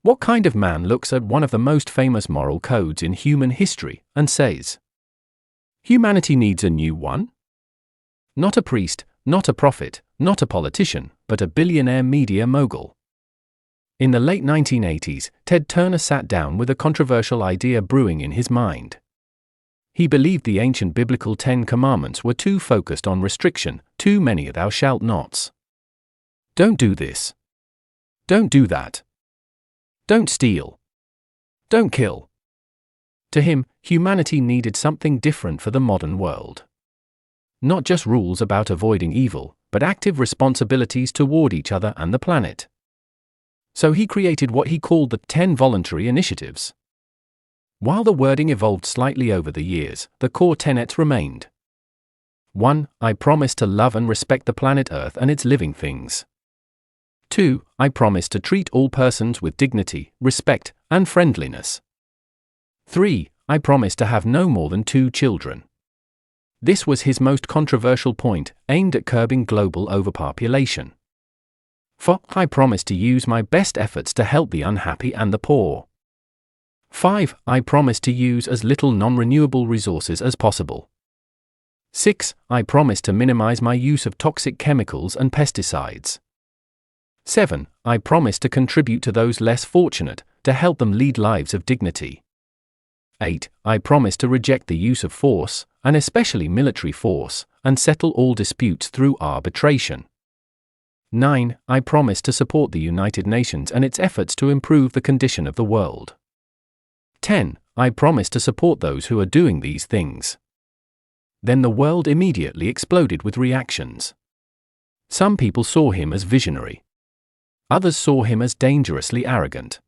What kind of man looks at one of the most famous moral codes in human history and says, "Humanity needs a new one"? Not a priest, not a prophet, not a politician, but a billionaire media mogul. In the late 1980s, Ted Turner sat down with a controversial idea brewing in his mind. He believed the ancient biblical 10 Commandments were too focused on restriction, too many thou shalt nots. Don't do this. Don't do that. Don't steal. Don't kill. To him, humanity needed something different for the modern world. Not just rules about avoiding evil, but active responsibilities toward each other and the planet. So he created what he called the 10 Voluntary Initiatives. While the wording evolved slightly over the years, the core tenets remained. 1. I promise to love and respect the planet Earth and its living things. 2. I promise to treat all persons with dignity, respect, and friendliness. 3. I promise to have no more than 2 children. This was his most controversial point, aimed at curbing global overpopulation. 4. I promise to use my best efforts to help the unhappy and the poor. 5. I promise to use as little non-renewable resources as possible. 6. I promise to minimize my use of toxic chemicals and pesticides. 7. I promise to contribute to those less fortunate, to help them lead lives of dignity. 8. I promise to reject the use of force, and especially military force, and settle all disputes through arbitration. 9. I promise to support the United Nations and its efforts to improve the condition of the world. 10. I promise to support those who are doing these things. Then the world immediately exploded with reactions. Some people saw him as visionary. Others saw him as dangerously arrogant.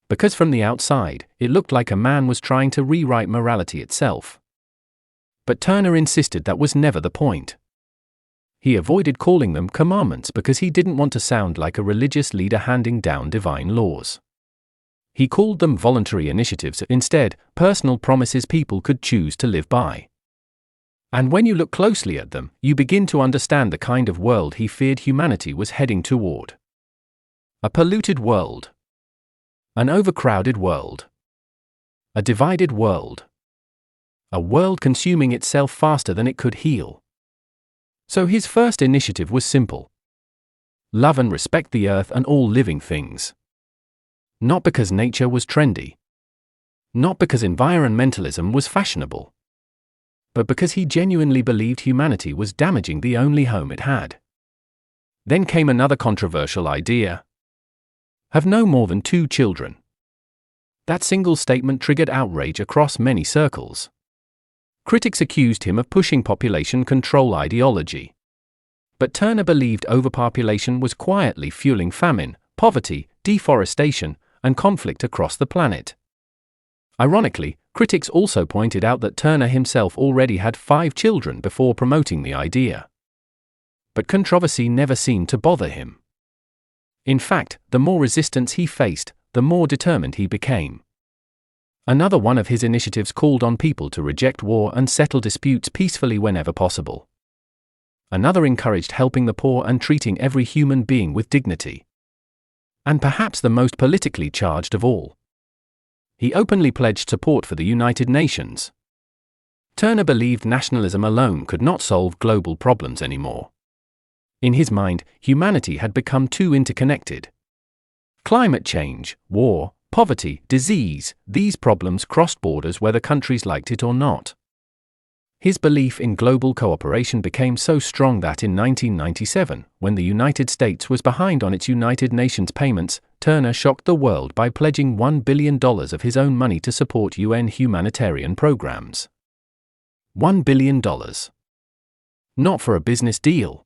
Because from the outside, it looked like a man was trying to rewrite morality itself. But Turner insisted that was never the point. He avoided calling them commandments because he didn't want to sound like a religious leader handing down divine laws. He called them voluntary initiatives instead, personal promises people could choose to live by. And when you look closely at them, you begin to understand the kind of world he feared humanity was heading toward. A polluted world. An overcrowded world. A divided world. A world consuming itself faster than it could heal. So his first initiative was simple. Love and respect the earth and all living things. Not because nature was trendy. Not because environmentalism was fashionable. But because he genuinely believed humanity was damaging the only home it had. Then came another controversial idea. Have no more than 2 children. That single statement triggered outrage across many circles. Critics accused him of pushing population control ideology. But Turner believed overpopulation was quietly fueling famine, poverty, deforestation, and conflict across the planet. Ironically, critics also pointed out that Turner himself already had 5 children before promoting the idea. But controversy never seemed to bother him. In fact, the more resistance he faced, the more determined he became. Another one of his initiatives called on people to reject war and settle disputes peacefully whenever possible. Another encouraged helping the poor and treating every human being with dignity. And perhaps the most politically charged of all. He openly pledged support for the United Nations. Turner believed nationalism alone could not solve global problems anymore. In his mind, humanity had become too interconnected. Climate change, war, poverty, disease, these problems crossed borders whether countries liked it or not. His belief in global cooperation became so strong that in 1997, when the United States was behind on its United Nations payments, Turner shocked the world by pledging $1 billion of his own money to support UN humanitarian programs. $1 billion. Not for a business deal.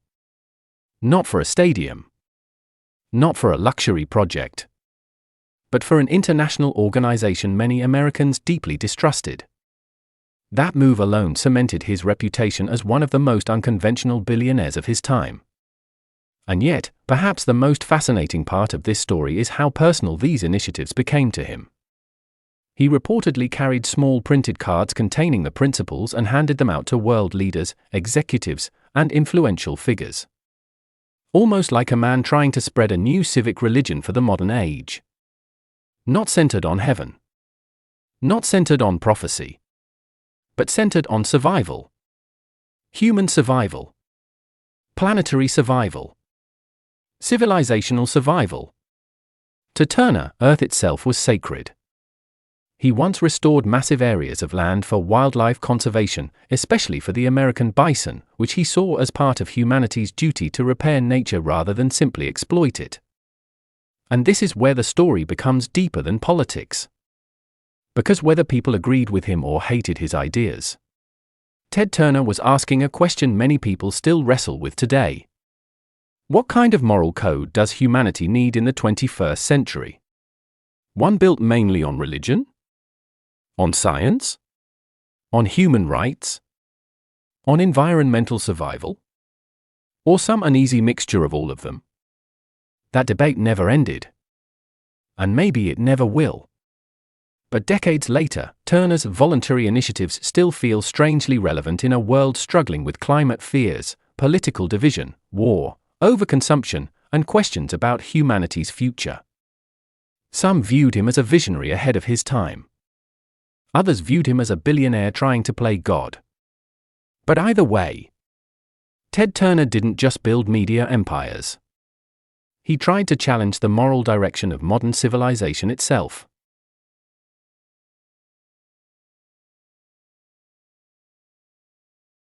Not for a stadium. Not for a luxury project. But for an international organization many Americans deeply distrusted. That move alone cemented his reputation as one of the most unconventional billionaires of his time. And yet, perhaps the most fascinating part of this story is how personal these initiatives became to him. He reportedly carried small printed cards containing the principles and handed them out to world leaders, executives, and influential figures. Almost like a man trying to spread a new civic religion for the modern age. Not centered on heaven. Not centered on prophecy. But centered on survival. Human survival. Planetary survival. Civilizational survival. To Turner, Earth itself was sacred. He once restored massive areas of land for wildlife conservation, especially for the American bison, which he saw as part of humanity's duty to repair nature rather than simply exploit it. And this is where the story becomes deeper than politics. Because whether people agreed with him or hated his ideas, Ted Turner was asking a question many people still wrestle with today. What kind of moral code does humanity need in the 21st century? One built mainly on religion? On science? On human rights? On environmental survival? Or some uneasy mixture of all of them? That debate never ended. And maybe it never will. But decades later, Turner's voluntary initiatives still feel strangely relevant in a world struggling with climate fears, political division, war, overconsumption, and questions about humanity's future. Some viewed him as a visionary ahead of his time. Others viewed him as a billionaire trying to play God. But either way, Ted Turner didn't just build media empires. He tried to challenge the moral direction of modern civilization itself.